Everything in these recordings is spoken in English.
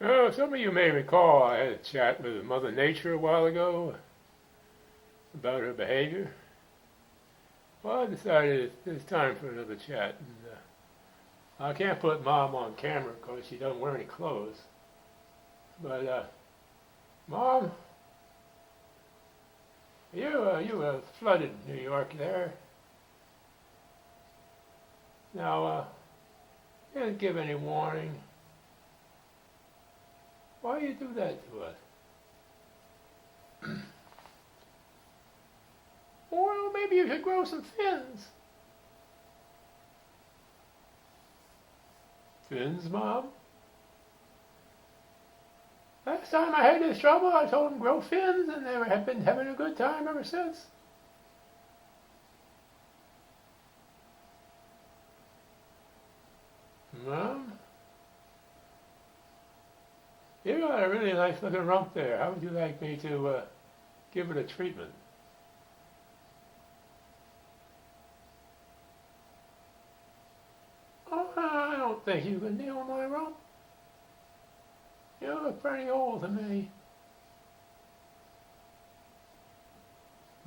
Some of you may recall I had a chat with Mother Nature a while ago about her behavior. Well, I decided it's time for another chat. And, I can't put Mom on camera because she doesn't wear any clothes. But, Mom, you flooded New York there. Now, you didn't give any warning. Why do you do that to us? Well, maybe you should grow some fins. Fins, Mom? Last time I had this trouble, I told them grow fins, and they have been having a good time ever since. Mom? You got a really nice looking rump there. How would you like me to give it a treatment? Oh, I don't think you can nail my rump. You look pretty old to me.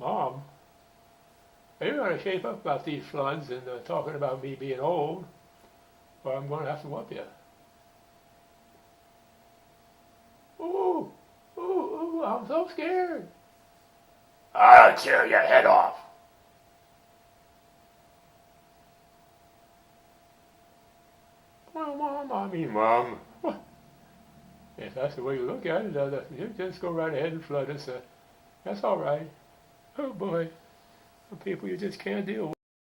Mom, are you going to shape up about these floods and talking about me being old, or I'm going to have to whoop you? Ooh, ooh, ooh, I'm so scared. I'll tear your head off. Well, Mom. If that's the way you look at it, you just go right ahead and flood us. That's all right. Oh boy, some people you just can't deal with.